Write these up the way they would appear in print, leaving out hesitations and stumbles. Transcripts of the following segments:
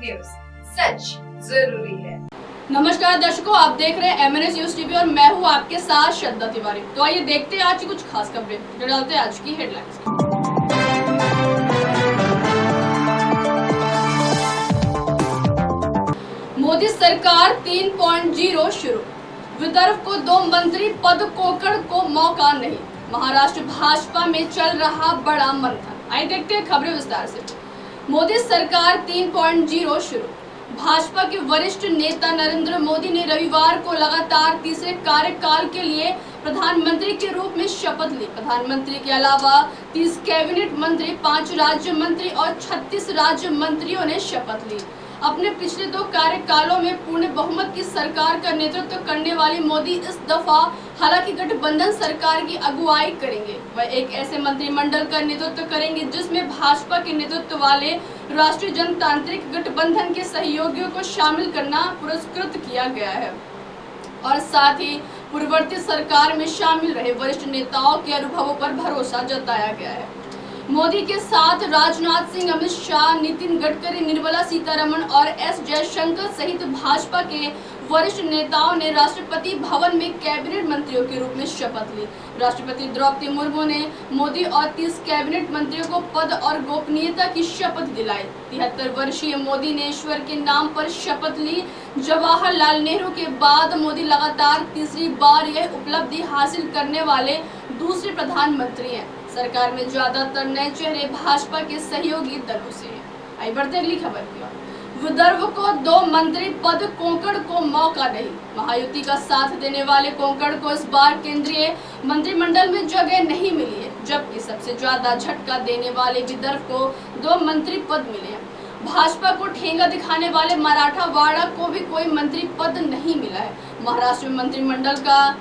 News, सच जरूरी है। नमस्कार दर्शकों, आप देख रहे हैं MNS न्यूज टीवी और मैं हूं आपके साथ श्रद्धा तिवारी। तो आइए देखते हैं आज की कुछ खास खबरें जो डालते हैं आज की हेडलाइंस। मोदी सरकार 3.0 शुरू, विदर्भ को 2 मंत्री पद, कोकड़ को मौका नहीं। महाराष्ट्र भाजपा में चल रहा बड़ा मंथन। आइए देखते हैं खबरें विस्तार से। मोदी सरकार 3.0 शुरू। भाजपा के वरिष्ठ नेता नरेंद्र मोदी ने रविवार को लगातार तीसरे कार्यकाल के लिए प्रधानमंत्री के रूप में शपथ ली। प्रधानमंत्री के अलावा 30 कैबिनेट मंत्री, 5 राज्य मंत्री और 36 राज्य मंत्रियों ने शपथ ली। अपने पिछले 2 कार्यकालों में पूर्ण बहुमत की सरकार का नेतृत्व करने वाले मोदी इस दफा हालांकि गठबंधन सरकार की अगुवाई करेंगे। वह एक ऐसे मंत्रिमंडल का नेतृत्व करेंगे जिसमें भाजपा के नेतृत्व वाले राष्ट्रीय जनतांत्रिक गठबंधन के सहयोगियों को शामिल करना पुरस्कृत किया गया है और साथ ही पूर्ववर्ती सरकार में शामिल रहे वरिष्ठ नेताओं के अनुभवों पर भरोसा जताया गया है। मोदी के साथ राजनाथ सिंह, अमित शाह, नितिन गडकरी, निर्मला सीतारमण और एस जयशंकर सहित भाजपा के वरिष्ठ नेताओं ने राष्ट्रपति भवन में कैबिनेट मंत्रियों के रूप में शपथ ली। राष्ट्रपति द्रौपदी मुर्मू ने मोदी और 30 कैबिनेट मंत्रियों को पद और गोपनीयता की शपथ दिलाई। 73 वर्षीय मोदी ने ईश्वर के नाम पर शपथ ली। जवाहरलाल नेहरू के बाद मोदी लगातार तीसरी बार यह उपलब्धि हासिल करने वाले दूसरे प्रधानमंत्री हैं। सरकार में ज्यादातर नए चेहरे भाजपा के सहयोगी दलों से हैं। आइए बढ़ते अगली खबर की ओर। विदर्भ को 2 मंत्री पद, कोंकण को मौका नहीं। महायुति का साथ देने वाले कोंकण को इस बार केंद्रीय मंत्रिमंडल में जगह नहीं मिली है, जबकि सबसे ज्यादा झटका देने वाले विदर्भ को 2 मंत्री पद मिले हैं। भाजपा को ठेंगा दिखाने वाले मराठवाड़ा को भी कोई मंत्री पद नहीं मिला है। महाराष्ट्र में मंत्रिमंडल का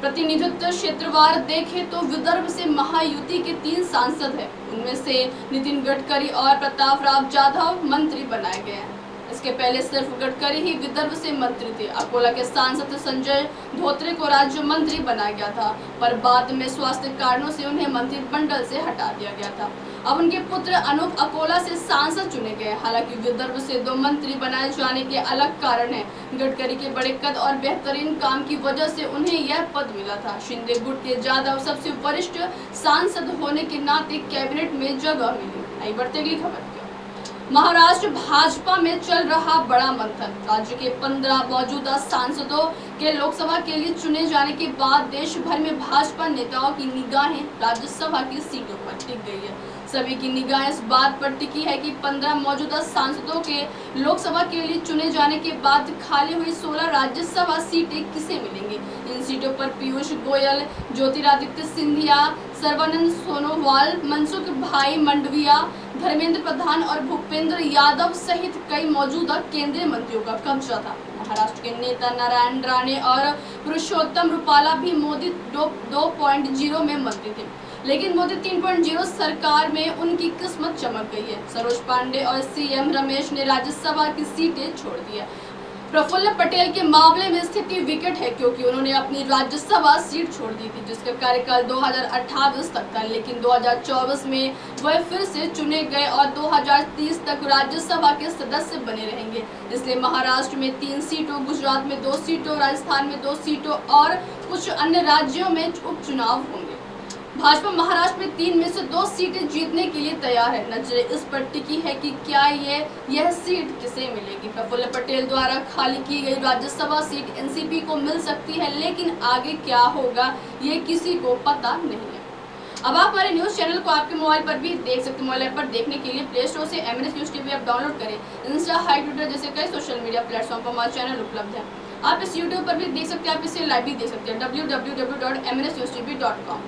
प्रतिनिधित्व क्षेत्रवार देखें तो विदर्भ से महायुति के 3 सांसद हैं। उनमें से नितिन गडकरी और प्रताप राव जाधव मंत्री बनाए गए हैं। इसके पहले सिर्फ गडकरी ही विदर्भ से मंत्री थे। अकोला के सांसद संजय धोत्रे को राज्य मंत्री बनाया गया था, पर बाद में स्वास्थ्य कारणों से उन्हें मंत्रिमंडल से हटा दिया गया था। अब उनके पुत्र अनूप अकोला से सांसद चुने गए। हालांकि विदर्भ से 2 मंत्री बनाए जाने के अलग कारण हैं। गडकरी के बड़े कद और बेहतरीन काम की वजह से उन्हें यह पद मिला था। शिंदे गुट के जाधव सबसे वरिष्ठ सांसद होने के नाते कैबिनेट में जगह मिली। आई बढ़ते अगली खबर। महाराष्ट्र भाजपा में चल रहा बड़ा मंथन। राज्य के 15 मौजूदा सांसदों के लोकसभा के लिए चुने जाने के बाद देश भर में भाजपा नेताओं की निगाहें राज्यसभा की सीटों पर टिक गई है। सभी की निगाहें इस बात पर टिकी है कि 15 मौजूदा सांसदों के लोकसभा के लिए चुने जाने के बाद खाली हुई 16 राज्यसभा सीटें किसे मिलेंगी। इन सीटों पर पीयूष गोयल, ज्योतिरादित्य सिंधिया, सर्बानंद सोनोवाल, मनसुख भाई मंडविया, धर्मेंद्र प्रधान और भूपेंद्र यादव सहित कई मौजूदा केंद्रीय मंत्रियों का कब्जा था। महाराष्ट्र के नेता नारायण राणे और पुरुषोत्तम रूपाला भी मोदी 2.0 में मंत्री थे, लेकिन मोदी 3.0 सरकार में उनकी किस्मत चमक गई है। सरोज पांडे और CM रमेश ने राज्यसभा की सीटें छोड़ दी है। प्रफुल्ल पटेल के मामले में स्थिति विकट है क्योंकि उन्होंने अपनी राज्यसभा सीट छोड़ दी थी, जिसका कार्यकाल 2028 तक था, लेकिन 2024 में वह फिर से चुने गए और 2030 तक राज्यसभा के सदस्य बने रहेंगे। इसलिए महाराष्ट्र में 3 सीटों, गुजरात में 2 सीटों, राजस्थान में 2 सीटों और कुछ अन्य राज्यों में उपचुनाव होंगे। भाजपा महाराष्ट्र में 3 में से 2 सीटें जीतने के लिए तैयार है। नजरें इस पर टिकी है कि क्या यह सीट किसे मिलेगी। प्रफुल्ल पटेल द्वारा खाली की गई राज्यसभा सीट NCP को मिल सकती है, लेकिन आगे क्या होगा ये किसी को पता नहीं है। अब आप हमारे न्यूज चैनल को आपके मोबाइल पर भी देख सकते हैं। मोबाइल ऐप पर देखने के लिए प्ले स्टोर से MNS news TV app download करें। इंस्टा, हाई, ट्विटर जैसे कई सोशल मीडिया प्लेटफॉर्म पर हमारा चैनल उपलब्ध है। आप इस यूट्यूब पर भी देख सकते हैं, आप इसे लाइव भी देख सकते हैं www.mnsnewstv.com।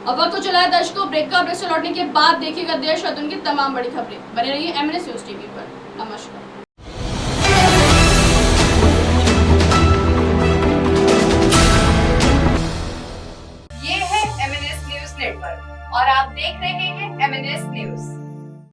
अब वक्त तो चला है दर्शकों ब्रेक का। ब्रेक से लौटने के बाद देखिएगा देश और दुनिया की तमाम बड़ी खबरें। बने रहिए MNS न्यूज टीवी पर।